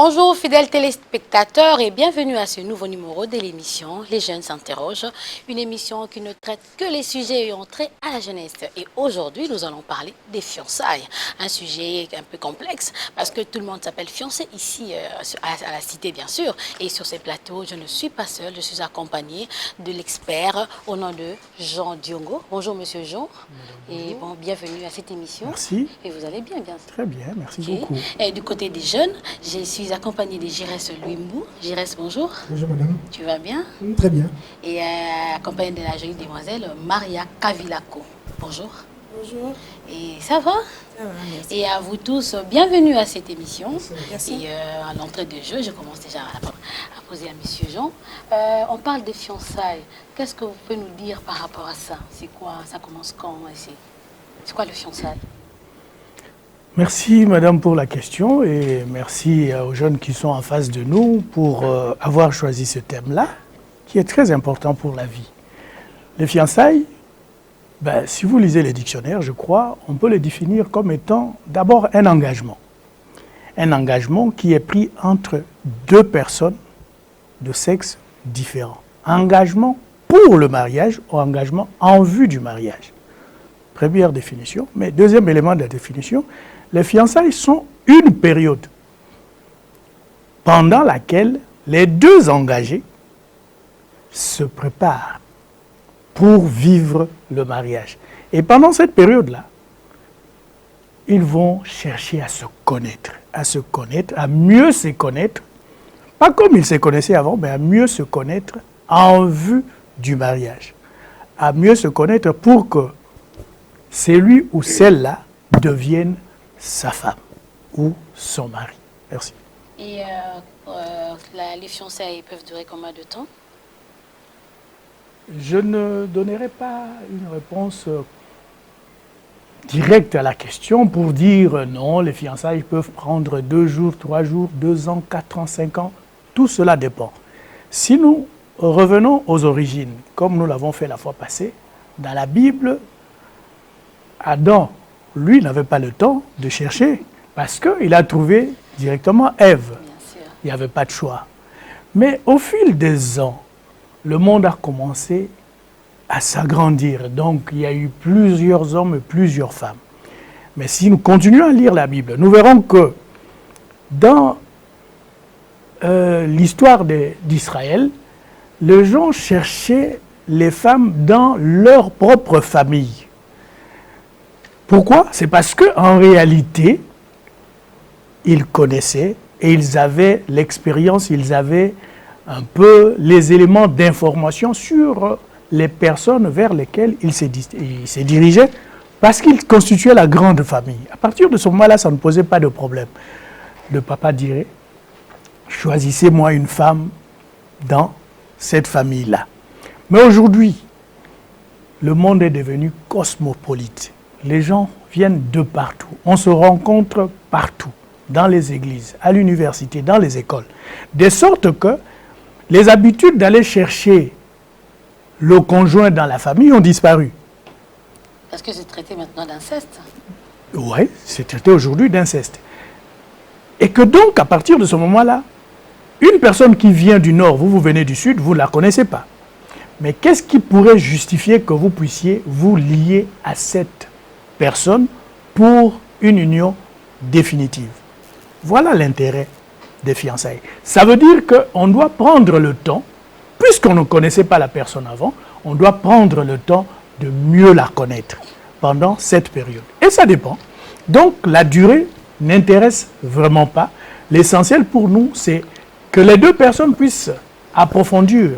Bonjour fidèles téléspectateurs et bienvenue à ce nouveau numéro de l'émission Les Jeunes s'interrogent, une émission qui ne traite que les sujets ayant trait à la jeunesse. Et aujourd'hui, nous allons parler des fiançailles, un sujet un peu complexe parce que tout le monde s'appelle fiancé ici à la cité bien sûr. Et sur ces plateaux, je ne suis pas seule, je suis accompagnée de l'expert au nom de Jean Diongo. Bonjour Monsieur Jean et bon, bienvenue à cette émission. Merci. Et vous allez bien, bien sûr. Très bien, merci beaucoup. Et du côté des jeunes, je suis accompagnée de Girès Louimbou. Girès, bonjour. Bonjour madame. Tu vas bien? Très bien. Et accompagnée de la jolie demoiselle Maria Kavilako. Bonjour. Bonjour. Et ça va? Ça va, merci. Et à vous tous, bienvenue à cette émission. Merci. Et à l'entrée de jeu, je commence déjà à poser à Monsieur Jean. On parle de fiançailles. Qu'est-ce que vous pouvez nous dire par rapport à ça? C'est quoi? Ça commence quand? C'est quoi le fiançailles? Merci madame pour la question et merci aux jeunes qui sont en face de nous pour avoir choisi ce thème-là qui est très important pour la vie. Les fiançailles, si vous lisez les dictionnaires, je crois, on peut les définir comme étant d'abord un engagement. Un engagement qui est pris entre deux personnes de sexe différent. Engagement pour le mariage ou engagement en vue du mariage. Première définition. Mais deuxième élément de la définition, les fiançailles sont une période pendant laquelle les deux engagés se préparent pour vivre le mariage. Et pendant cette période-là, ils vont chercher à se connaître, à mieux se connaître, pas comme ils se connaissaient avant, mais à mieux se connaître en vue du mariage, à mieux se connaître pour que celui ou celle-là devienne sa femme ou son mari. Merci. Et les fiançailles peuvent durer combien de temps? Je ne donnerai pas une réponse directe à la question pour dire non, les fiançailles peuvent prendre 2 jours, 3 jours, 2 ans, 4 ans, 5 ans. Tout cela dépend. Si nous revenons aux origines, comme nous l'avons fait la fois passée, dans la Bible, Adam, lui, n'avait pas le temps de chercher parce qu'il a trouvé directement Ève. Il n'y avait pas de choix. Mais au fil des ans, le monde a commencé à s'agrandir. Donc, il y a eu plusieurs hommes et plusieurs femmes. Mais si nous continuons à lire la Bible, nous verrons que dans l'histoire d'Israël, les gens cherchaient les femmes dans leur propre famille. Pourquoi? C'est parce qu'en réalité, ils connaissaient et ils avaient l'expérience, ils avaient un peu les éléments d'information sur les personnes vers lesquelles ils se dirigeaient parce qu'ils constituaient la grande famille. À partir de ce moment-là, ça ne posait pas de problème. Le papa dirait, choisissez-moi une femme dans cette famille-là. Mais aujourd'hui, le monde est devenu cosmopolite. Les gens viennent de partout. On se rencontre partout, dans les églises, à l'université, dans les écoles. De sorte que les habitudes d'aller chercher le conjoint dans la famille ont disparu. Parce que c'est traité maintenant d'inceste. Oui, c'est traité aujourd'hui d'inceste. Et que donc, à partir de ce moment-là, une personne qui vient du Nord, vous venez du Sud, vous ne la connaissez pas. Mais qu'est-ce qui pourrait justifier que vous puissiez vous lier à cette personne pour une union définitive? Voilà l'intérêt des fiançailles. Ça veut dire qu'on doit prendre le temps, puisqu'on ne connaissait pas la personne avant, on doit prendre le temps de mieux la connaître pendant cette période. Et ça dépend. Donc la durée n'intéresse vraiment pas. L'essentiel pour nous, c'est que les deux personnes puissent approfondir,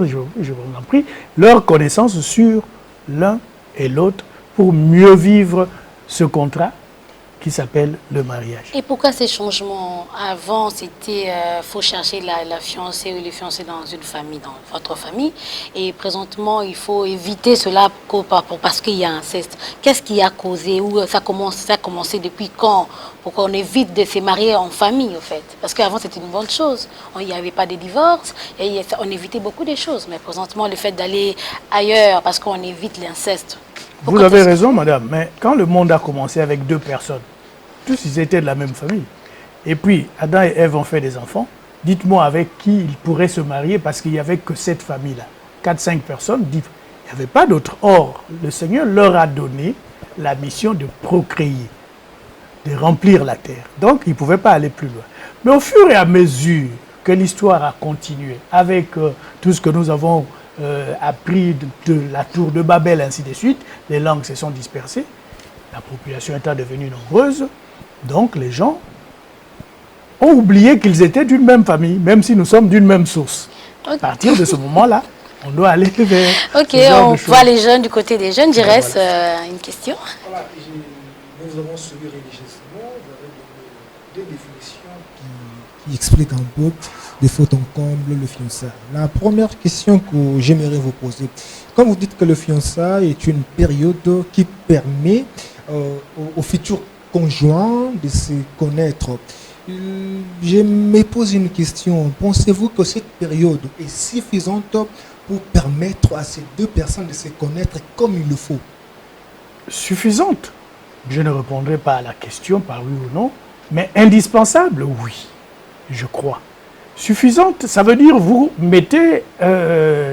je vous en prie, leur connaissance sur l'un et l'autre pour mieux vivre ce contrat qui s'appelle le mariage. Et pourquoi ces changements? Avant, c'était faut chercher la fiancée ou les fiancés dans une famille, dans votre famille. Et présentement, il faut éviter cela parce qu'il y a inceste. Qu'est-ce qui a causé? Ou ça a commencé depuis quand? Pour qu'on évite de se marier en famille, en fait. Parce qu'avant, c'était une bonne chose. Il n'y avait pas de divorce et on évitait beaucoup de choses. Mais présentement, le fait d'aller ailleurs parce qu'on évite l'inceste. Vous avez raison, madame, mais quand le monde a commencé avec deux personnes, tous ils étaient de la même famille. Et puis, Adam et Ève ont fait des enfants. Dites-moi avec qui ils pourraient se marier parce qu'il n'y avait que cette famille-là. 4-5 personnes, dites, il n'y avait pas d'autre. Or, le Seigneur leur a donné la mission de procréer, de remplir la terre. Donc, ils ne pouvaient pas aller plus loin. Mais au fur et à mesure que l'histoire a continué, avec tout ce que nous avons appris de la tour de Babel, ainsi de suite, les langues se sont dispersées, la population étant devenue nombreuse, donc les gens ont oublié qu'ils étaient d'une même famille, même si nous sommes d'une même source. Okay. À partir de ce moment-là, on doit aller vers... Ok, on voit les jeunes du côté des jeunes. J'irais une question. Voilà, nous avons suivi religieusement, vous avez donné deux définitions qui expliquent un peu de faute en comble le fiançailles. La première question que j'aimerais vous poser, quand vous dites que le fiançailles est une période qui permet aux futurs conjoints de se connaître, je me pose une question. Pensez-vous que cette période est suffisante pour permettre à ces deux personnes de se connaître comme il le faut? Suffisante? Je ne répondrai pas à la question par oui ou non, mais indispensable, oui, je crois. Suffisante, ça veut dire vous mettez,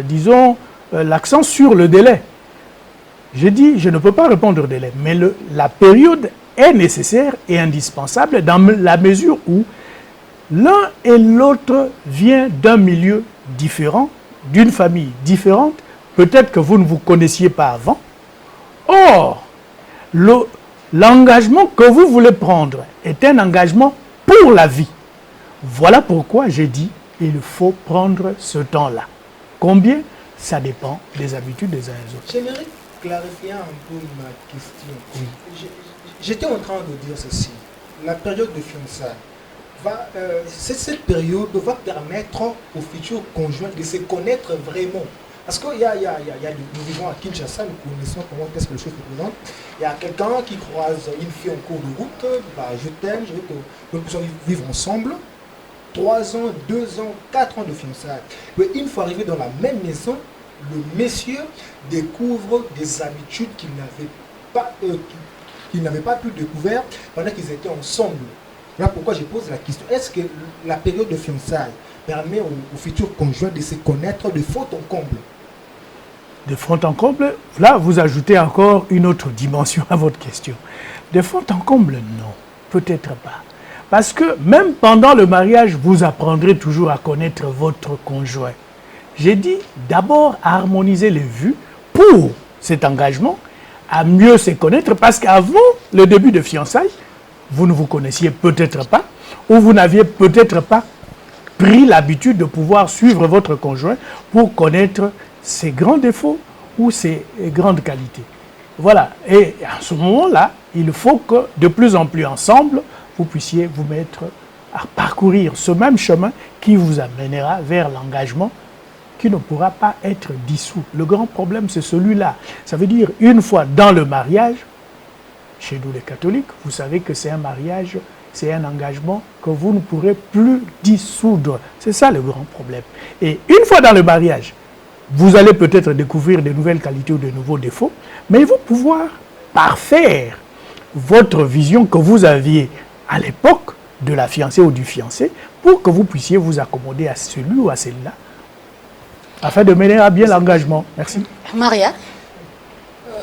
disons, l'accent sur le délai. J'ai dit, je ne peux pas répondre au délai, mais la période est nécessaire et indispensable dans la mesure où l'un et l'autre vient d'un milieu différent, d'une famille différente. Peut-être que vous ne vous connaissiez pas avant. Or, l'engagement que vous voulez prendre est un engagement pour la vie. Voilà pourquoi j'ai dit, il faut prendre ce temps-là. Combien? Ça dépend des habitudes des uns et des autres. J'aimerais clarifier un peu ma question. Oui. J'étais en train de dire ceci. La période de fiançailles, cette période va permettre aux futurs conjoints de se connaître vraiment. Parce qu'il y a nous vivons à Kinshasa, nous connaissons comment est-ce que le chef est présent. Il y a quelqu'un qui croise une fille en cours de route, bah, je t'aime, je veux que nous puissions vivre ensemble. 3 ans, 2 ans, 4 ans de fiançailles. Mais une fois arrivé dans la même maison, le monsieur découvre des habitudes qu'il n'avait pas pu découvrir pendant qu'ils étaient ensemble. Voilà pourquoi je pose la question. Est-ce que la période de fiançailles permet aux futurs conjoints de se connaître de fond en comble? De fond en comble, là vous ajoutez encore une autre dimension à votre question. De fond en comble, non, peut-être pas. Parce que même pendant le mariage, vous apprendrez toujours à connaître votre conjoint. J'ai dit d'abord à harmoniser les vues pour cet engagement, à mieux se connaître, parce qu'avant le début de fiançailles, vous ne vous connaissiez peut-être pas, ou vous n'aviez peut-être pas pris l'habitude de pouvoir suivre votre conjoint pour connaître ses grands défauts ou ses grandes qualités. Voilà, et à ce moment-là, il faut que de plus en plus ensemble, vous puissiez vous mettre à parcourir ce même chemin qui vous amènera vers l'engagement qui ne pourra pas être dissous. Le grand problème, c'est celui-là. Ça veut dire, une fois dans le mariage, chez nous les catholiques, vous savez que c'est un mariage, c'est un engagement que vous ne pourrez plus dissoudre. C'est ça le grand problème. Et une fois dans le mariage, vous allez peut-être découvrir de nouvelles qualités ou de nouveaux défauts, mais il faut pouvoir parfaire votre vision que vous aviez à l'époque de la fiancée ou du fiancé pour que vous puissiez vous accommoder à celui ou à celle-là afin de mener à bien l'engagement. Merci. Maria?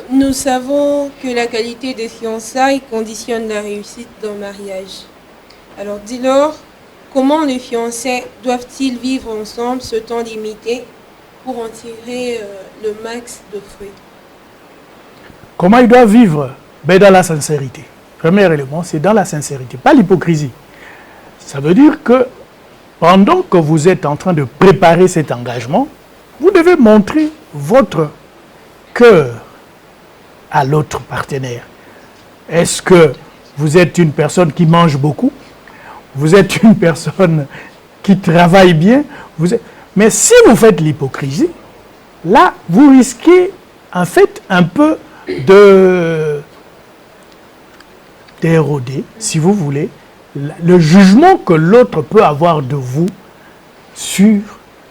Nous savons que la qualité des fiançailles conditionne la réussite d'un mariage. Alors, dès-lors, comment les fiancés doivent-ils vivre ensemble ce temps limité pour en tirer le max de fruits? Comment ils doivent vivre? Ben, dans la sincérité. Premier élément, c'est dans la sincérité, pas l'hypocrisie. Ça veut dire que pendant que vous êtes en train de préparer cet engagement, vous devez montrer votre cœur à l'autre partenaire. Est-ce que vous êtes une personne qui mange beaucoup? Vous êtes une personne qui travaille bien? Mais si vous faites l'hypocrisie, là, vous risquez en fait un peu d'éroder, si vous voulez, le jugement que l'autre peut avoir de vous sur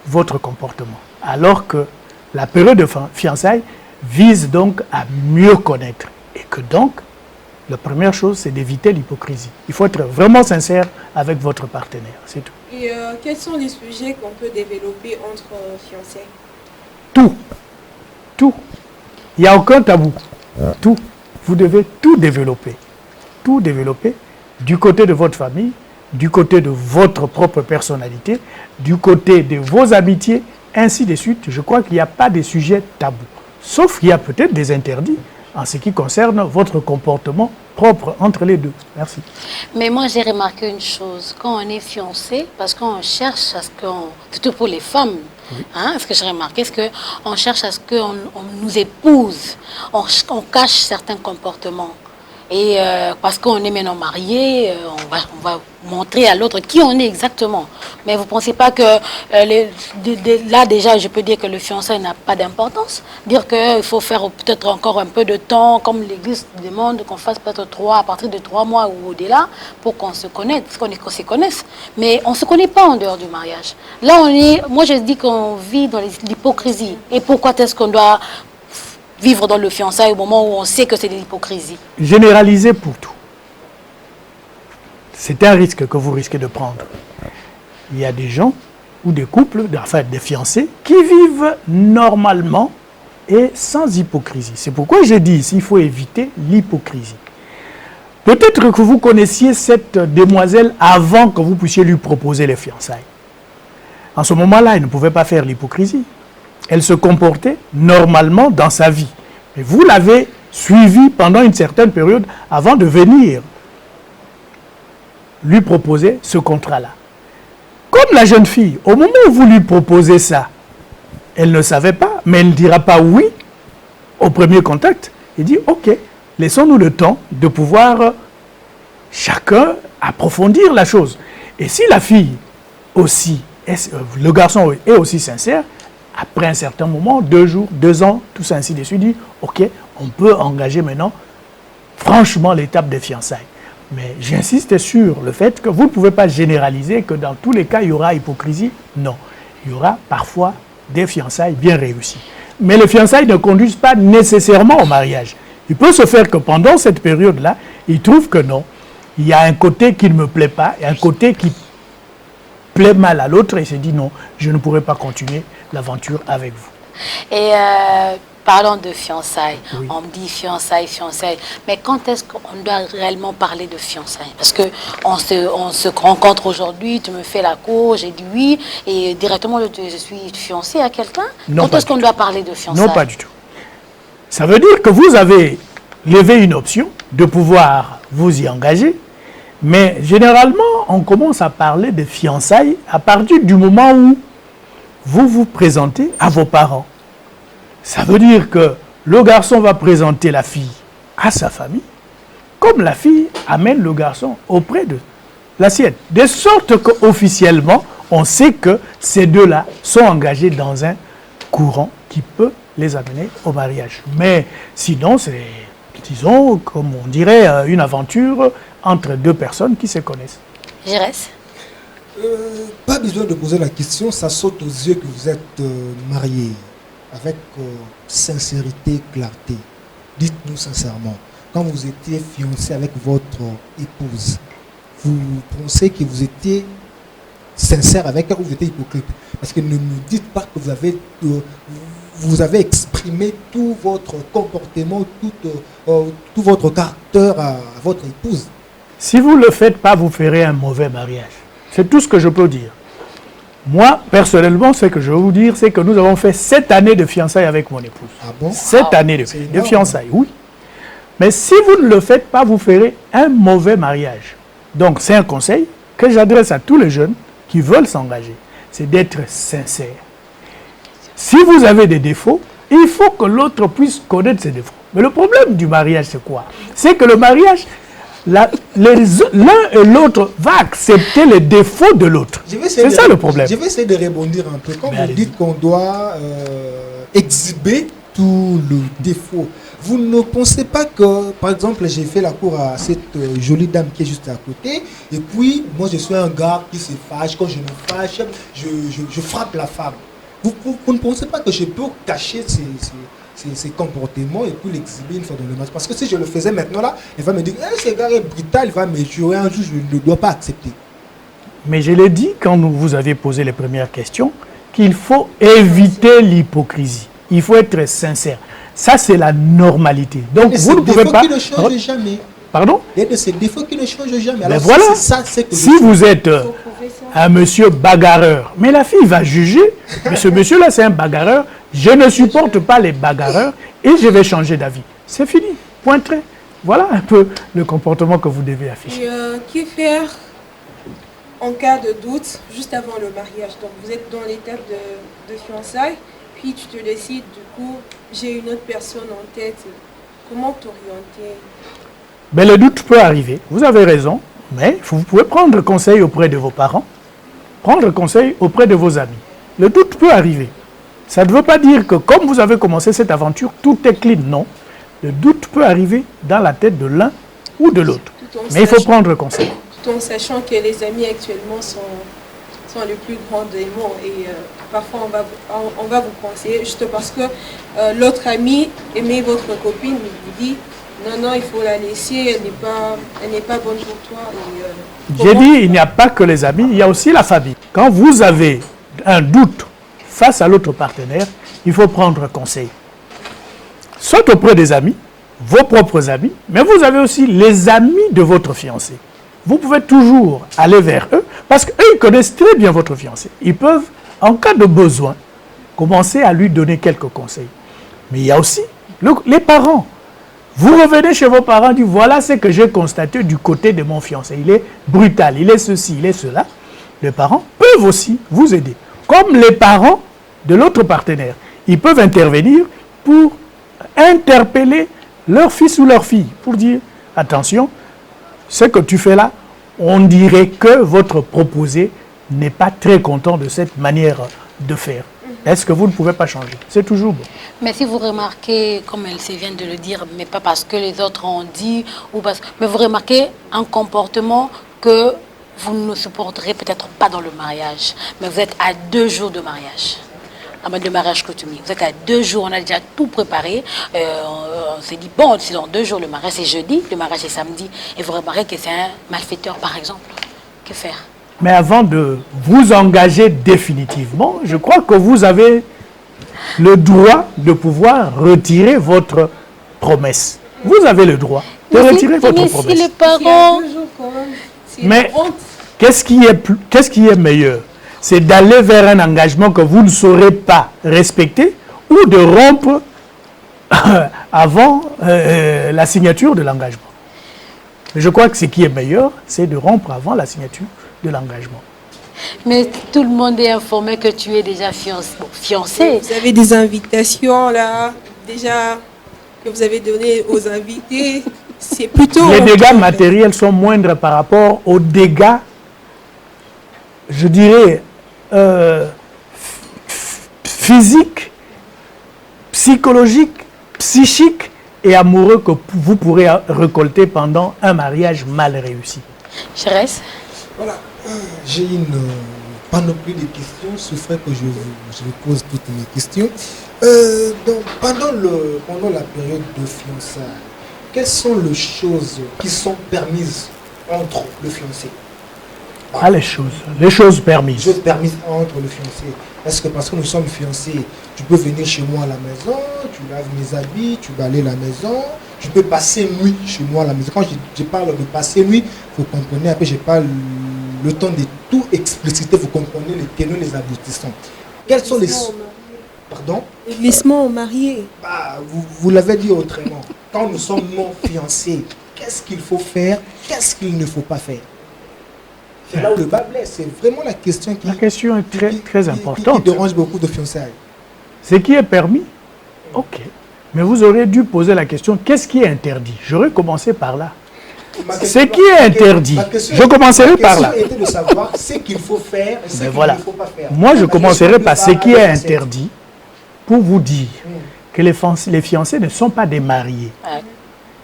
votre comportement. Alors que la période de fiançailles vise donc à mieux connaître et que donc La première chose, c'est d'éviter l'hypocrisie. Il faut être vraiment sincère avec votre partenaire, c'est tout. Et quels sont les sujets qu'on peut développer entre fiancés? Tout. Tout. Il n'y a aucun tabou. Tout. Vous devez tout développer. Tout développer du côté de votre famille, du côté de votre propre personnalité, du côté de vos amitiés, ainsi de suite. Je crois qu'il n'y a pas de sujet tabou. Sauf qu'il y a peut-être des interdits en ce qui concerne votre comportement propre entre les deux. Merci. Mais moi, j'ai remarqué une chose. Quand on est fiancé, parce qu'on cherche à ce qu'on... Surtout pour les femmes, hein, ce que j'ai remarqué, c'est qu'on cherche à ce qu'on nous épouse. On cache certains comportements. Et parce qu'on est maintenant marié, on va montrer à l'autre qui on est exactement. Mais vous ne pensez pas que là déjà, je peux dire que le fiançailles n'a pas d'importance. Dire qu'il faut faire peut-être encore un peu de temps, comme l'Église demande, qu'on fasse peut-être à partir de 3 mois ou au-delà, pour qu'on se connaisse, qu'on se connaisse. Mais on ne se connaît pas en dehors du mariage. Là, moi je dis qu'on vit dans l'hypocrisie. Et pourquoi est-ce qu'on doit vivre dans le fiançailles au moment où on sait que c'est de l'hypocrisie? Généraliser pour tout. C'est un risque que vous risquez de prendre. Il y a des gens ou des couples, enfin des fiancés, qui vivent normalement et sans hypocrisie. C'est pourquoi je dis ici, il faut éviter l'hypocrisie. Peut-être que vous connaissiez cette demoiselle avant que vous puissiez lui proposer les fiançailles. En ce moment-là, elle ne pouvait pas faire l'hypocrisie. Elle se comportait normalement dans sa vie. Mais vous l'avez suivie pendant une certaine période avant de venir lui proposer ce contrat-là. Comme la jeune fille, au moment où vous lui proposez ça, elle ne savait pas, mais elle ne dira pas oui au premier contact. Elle dit, ok, laissons-nous le temps de pouvoir chacun approfondir la chose. Et si la fille aussi, le garçon est aussi sincère, après un certain moment, 2 jours, 2 ans, tout ça ainsi de suite, dit, ok, on peut engager maintenant franchement l'étape des fiançailles. Mais j'insiste sur le fait que vous ne pouvez pas généraliser que dans tous les cas, il y aura hypocrisie. Non, il y aura parfois des fiançailles bien réussies. Mais les fiançailles ne conduisent pas nécessairement au mariage. Il peut se faire que pendant cette période-là, il trouve que non, il y a un côté qui ne me plaît pas, et un côté qui plaît mal à l'autre, et se dit non, je ne pourrai pas continuer l'aventure avec vous. Et parlons de fiançailles. Oui. On me dit fiançailles. Mais quand est-ce qu'on doit réellement parler de fiançailles? Parce qu'on se rencontre aujourd'hui, tu me fais la cour, j'ai dit oui, et directement je suis fiancée à quelqu'un. Quand est-ce qu'on doit parler de fiançailles? Non, pas du tout. Ça veut dire que vous avez levé une option de pouvoir vous y engager, mais généralement, on commence à parler de fiançailles à partir du moment où vous vous présentez à vos parents. Ça veut dire que le garçon va présenter la fille à sa famille, comme la fille amène le garçon auprès de la sienne. De sorte qu'officiellement, on sait que ces deux-là sont engagés dans un courant qui peut les amener au mariage. Mais sinon, c'est, disons, comme on dirait, une aventure entre 2 personnes qui se connaissent. Jérès? Pas besoin de poser la question, ça saute aux yeux que vous êtes marié. Avec sincérité, clarté. Dites-nous sincèrement, quand vous étiez fiancé avec votre épouse, vous pensez que vous étiez sincère avec elle ou vous étiez hypocrite? Parce que ne nous dites pas que vous avez exprimé tout votre comportement, tout votre caractère à votre épouse. Si vous ne le faites pas, vous ferez un mauvais mariage. C'est tout ce que je peux dire. Moi, personnellement, ce que je vais vous dire, c'est que nous avons fait 7 années de fiançailles avec mon épouse. Ah bon? 7 années de fiançailles, oui. Mais si vous ne le faites pas, vous ferez un mauvais mariage. Donc, c'est un conseil que j'adresse à tous les jeunes qui veulent s'engager. C'est d'être sincère. Si vous avez des défauts, il faut que l'autre puisse connaître ses défauts. Mais le problème du mariage, c'est quoi? C'est que le mariage, l'un et l'autre va accepter les défauts de l'autre. C'est ça le problème. Je vais essayer de rebondir un peu. Quand vous dites qu'on doit exhiber tout le défaut, vous ne pensez pas que, par exemple, j'ai fait la cour à cette jolie dame qui est juste à côté, et puis moi je suis un gars qui se fâche. Quand je me fâche, je frappe la femme. Vous ne pensez pas que je peux cacher ses comportements et puis l'exhiber une fois dans le match. Parce que si je le faisais maintenant là, il va me dire, ce gars est brutal, il va me jurer un jour, je ne dois pas accepter. Mais je l'ai dit quand vous avez posé les premières questions, qu'il faut éviter l'hypocrisie. Il faut être sincère. Ça, c'est la normalité. Donc, vous ne pouvez pas... qui ne changent jamais. Pardon? Il y a de ces défauts qui ne changent jamais. Mais Alors, voilà. Si vous êtes un monsieur bagarreur, mais la fille va juger, mais ce monsieur-là, c'est un bagarreur, je ne supporte pas les bagarreurs et je vais changer d'avis. C'est fini. Point trait. Voilà un peu le comportement que vous devez afficher. Et que faire en cas de doute juste avant le mariage? Donc, vous êtes dans l'étape de fiançailles, puis tu te décides, du coup, j'ai une autre personne en tête. Comment t'orienter? Mais le doute peut arriver. Vous avez raison, mais vous pouvez prendre conseil auprès de vos parents, prendre conseil auprès de vos amis. Le doute peut arriver. Ça ne veut pas dire que comme vous avez commencé cette aventure, tout est clean. Non. Le doute peut arriver dans la tête de l'un ou de l'autre. Mais il faut prendre conseil. Tout en sachant que les amis actuellement sont les plus grands démons et parfois on va vous conseiller juste parce que l'autre ami aimait votre copine, mais vous dit non, il faut la laisser, elle n'est pas bonne pour toi. J'ai dit, il n'y a pas que les amis, il y a aussi la famille. Quand vous avez un doute face à l'autre partenaire, il faut prendre conseil. Soit auprès des amis, vos propres amis, mais vous avez aussi les amis de votre fiancé. Vous pouvez toujours aller vers eux, parce qu'eux, ils connaissent très bien votre fiancé. Ils peuvent, en cas de besoin, commencer à lui donner quelques conseils. Mais il y a aussi les parents. Vous revenez chez vos parents et dites, voilà ce que j'ai constaté du côté de mon fiancé. Il est brutal, il est ceci, il est cela. Les parents peuvent aussi vous aider. Comme les parents de l'autre partenaire. Ils peuvent intervenir pour interpeller leur fils ou leur fille. Pour dire, attention, ce que tu fais là, on dirait que votre proposé n'est pas très content de cette manière de faire. Est-ce que vous ne pouvez pas changer? C'est toujours bon. Mais si vous remarquez, comme elle vient de le dire, mais pas parce que les autres ont dit, mais vous remarquez un comportement que vous ne supporterez peut-être pas dans le mariage, mais vous êtes à 2 jours de mariage. De mariage coutumier. Vous êtes à 2 jours, on a déjà tout préparé. On s'est dit, bon, c'est dans 2 jours, le mariage c'est jeudi, le mariage c'est samedi. Et vous remarquez que c'est un malfaiteur, par exemple. Que faire? Mais avant de vous engager définitivement, je crois que vous avez le droit de pouvoir retirer votre promesse. Vous avez le droit de retirer votre promesse. Si les parents... Mais qu'est-ce qui est meilleur? C'est d'aller vers un engagement que vous ne saurez pas respecter ou de rompre avant la signature de l'engagement. Je crois que ce qui est meilleur, c'est de rompre avant la signature de l'engagement. Mais tout le monde est informé que tu es déjà fiancé. Vous avez des invitations là, déjà que vous avez données aux invités. C'est plutôt... Les dégâts matériels sont moindres par rapport aux dégâts, je dirais, physiques, psychologiques, psychiques et amoureux que vous pourrez récolter pendant un mariage mal réussi. Chérès? Voilà, j'ai une panoplie de questions. Ce ferait que je vous pose toutes mes questions. Donc, pendant la période de fiançailles, quelles sont les choses qui sont permises entre le fiancé? Ah, les choses permises. Les choses permises entre le fiancé. Est-ce que parce que nous sommes fiancés, tu peux venir chez moi à la maison, tu laves mes habits, tu balayer la maison, tu peux passer nuit chez moi à la maison. Quand je parle de passer nuit, vous comprenez, après je parle le temps de tout expliciter, vous comprenez les tenants, les aboutissants. Quels sont les... Pardon? Les glissements mariés. Vous l'avez dit autrement. Quand nous sommes non fiancés, qu'est-ce qu'il faut faire? Qu'est-ce qu'il ne faut pas faire? C'est là où le bas blesse. C'est vraiment la question qui... La question est très importante. Qui dérange beaucoup de fiançailles. Ce qui est permis? Ok. Mais vous auriez dû poser la question, qu'est-ce qui est interdit? J'aurais commencé par là. Ce qui est interdit, je commencerai par là. La question était de savoir ce qu'il faut faire et ce qu'il ne faut pas faire. Moi, je commencerai par ce qui est interdit pour vous dire que les fiancés ne sont pas des mariés.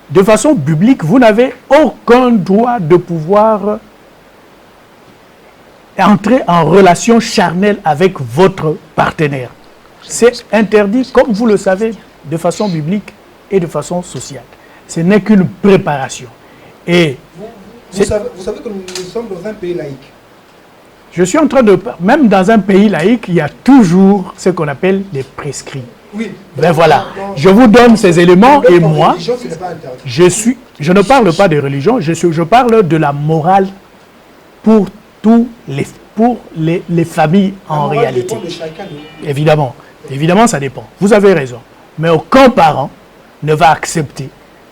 De façon biblique, vous n'avez aucun droit de pouvoir entrer en relation charnelle avec votre partenaire. C'est interdit, comme vous le savez de façon biblique et de façon sociale. Ce n'est qu'une préparation. Et vous savez que nous sommes dans un pays laïque. je suis en train de... Même dans un pays laïque, il y a toujours ce qu'on appelle les prescrits. Oui. Ben voilà, je vous donne ces éléments et moi, religion, ce n'est pas interdit. je ne parle pas de religion, je parle de la morale pour les familles en morale réalité. dépend de chacun de nous. Évidemment, ça dépend. Vous avez raison. Mais aucun parent ne va accepter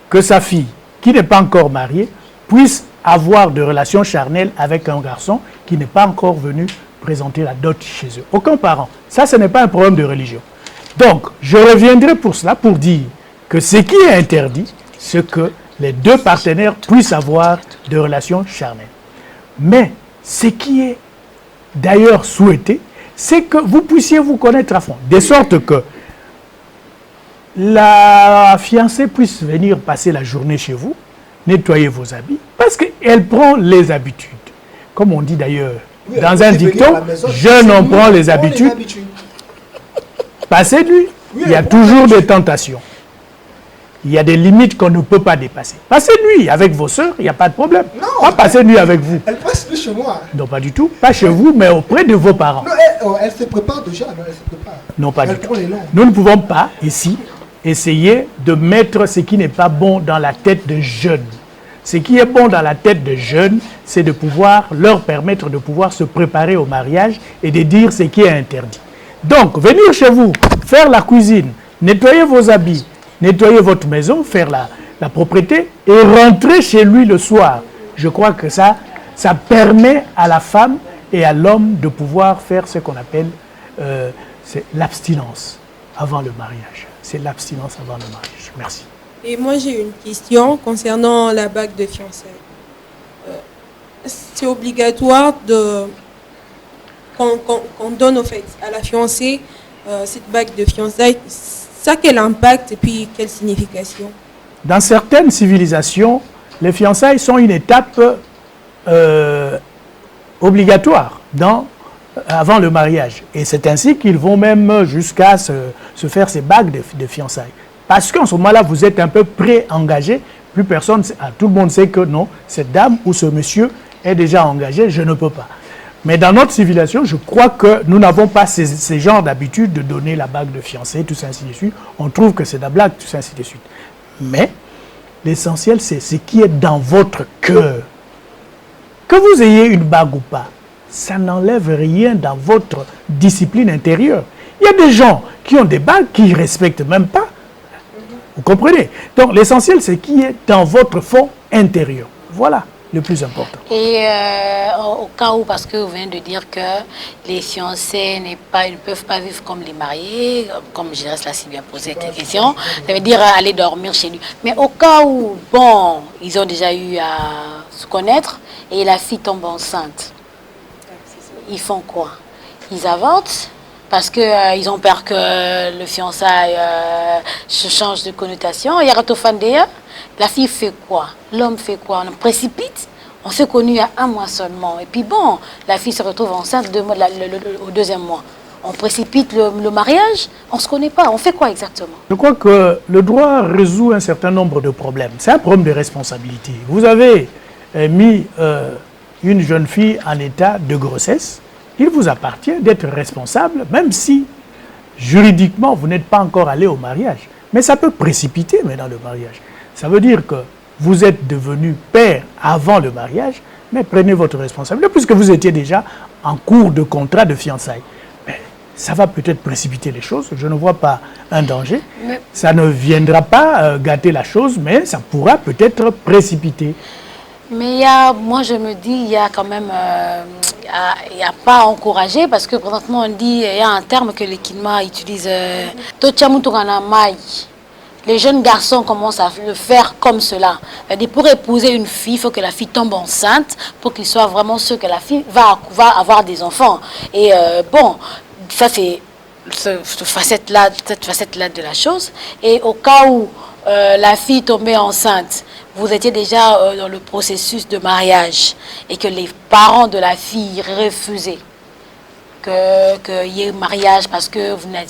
que sa fille, qui n'est pas encore mariée, puisse avoir de relations charnelles avec un garçon qui n'est pas encore venu présenter la dot chez eux. Aucun parent. Ça, ce n'est pas un problème de religion. Donc, je reviendrai pour cela, pour dire que ce qui est interdit, c'est que les deux partenaires puissent avoir de relations charnelles. Mais ce qui est d'ailleurs souhaité, c'est que vous puissiez vous connaître à fond, de sorte que la fiancée puisse venir passer la journée chez vous, nettoyer vos habits, parce qu'elle prend les habitudes. Comme on dit d'ailleurs Oui, dans un dicton, jeune homme prend les habitudes. Passez de lui, Oui, il y a elle prend toujours les des habitudes. tentations. Il y a des limites qu'on ne peut pas dépasser. Passez de nuit avec vos sœurs, il n'y a pas de problème. Non, Pas passer de nuit avec vous. Elle passe plus chez moi. Non, pas du tout. Pas chez vous, mais auprès de vos parents. Non, elle se prépare déjà. Non, elle se prépare. Non, pas Elle du tout. prend les noms. Nous ne pouvons pas, ici, essayer de mettre ce qui n'est pas bon dans la tête de jeunes. Ce qui est bon dans la tête de jeunes, c'est de pouvoir leur permettre de pouvoir se préparer au mariage et de dire ce qui est interdit. Donc, venir chez vous, faire la cuisine, nettoyer vos habits, nettoyer votre maison, faire la propreté et rentrer chez lui le soir. Je crois que ça permet à la femme et à l'homme de pouvoir faire ce qu'on appelle c'est l'abstinence avant le mariage. C'est l'abstinence avant le mariage. Merci. Et moi, j'ai une question concernant la bague de fiançailles. C'est obligatoire qu'on donne au fait à la fiancée cette bague de fiançailles. Ça, quel impact et puis quelle signification? Dans certaines civilisations, les fiançailles sont une étape obligatoire avant le mariage. Et c'est ainsi qu'ils vont même jusqu'à se faire ces bagues de fiançailles. Parce qu'en ce moment-là, vous êtes un peu pré-engagé. Plus personne, tout le monde sait que non, cette dame ou ce monsieur est déjà engagé, je ne peux pas. Mais dans notre civilisation, je crois que nous n'avons pas ces genres d'habitude de donner la bague de fiancée, tout ça, ainsi de suite. On trouve que c'est de la blague, tout ça, ainsi de suite. Mais l'essentiel, c'est ce qui est dans votre cœur. Que vous ayez une bague ou pas, ça n'enlève rien dans votre discipline intérieure. Il y a des gens qui ont des bagues qui ne respectent même pas. Vous comprenez? Donc l'essentiel, c'est ce qui est dans votre fond intérieur. Voilà le plus important. Et au cas où, parce que vous venez de dire que les fiancés ne peuvent pas vivre comme les mariés, comme je reste là si bien posé cette question, ça veut dire aller dormir chez lui. Mais au cas où, bon, ils ont déjà eu à se connaître et la fille tombe enceinte, ils font quoi? Ils avortent parce qu'ils ont peur que le fiançailles se change de connotation. Il y a Ratofandéa. La fille fait quoi? L'homme fait quoi? On précipite. On s'est connus il y a 1 mois seulement. Et puis bon, la fille se retrouve enceinte au 2e mois. On précipite le mariage. On ne se connaît pas. On fait quoi exactement? Je crois que le droit résout un certain nombre de problèmes. C'est un problème de responsabilité. Vous avez mis une jeune fille en état de grossesse. Il vous appartient d'être responsable, même si juridiquement vous n'êtes pas encore allé au mariage. Mais ça peut précipiter maintenant le mariage. Ça veut dire que vous êtes devenu père avant le mariage, mais prenez votre responsabilité puisque vous étiez déjà en cours de contrat de fiançailles. Mais ça va peut-être précipiter les choses, je ne vois pas un danger. Mais ça ne viendra pas gâter la chose, mais ça pourra peut-être précipiter. Mais moi je me dis, il y a quand même, il n'y a pas à encourager parce que présentement on dit, il y a un terme que les Kinma utilisent, les jeunes garçons commencent à le faire comme cela. C'est-à-dire pour épouser une fille, il faut que la fille tombe enceinte pour qu'il soit vraiment sûr que la fille va avoir des enfants. Et bon, ça c'est cette facette-là de la chose. Et au cas où la fille tombait enceinte, vous étiez déjà dans le processus de mariage et que les parents de la fille refusaient qu'il y ait mariage parce que vous n'avez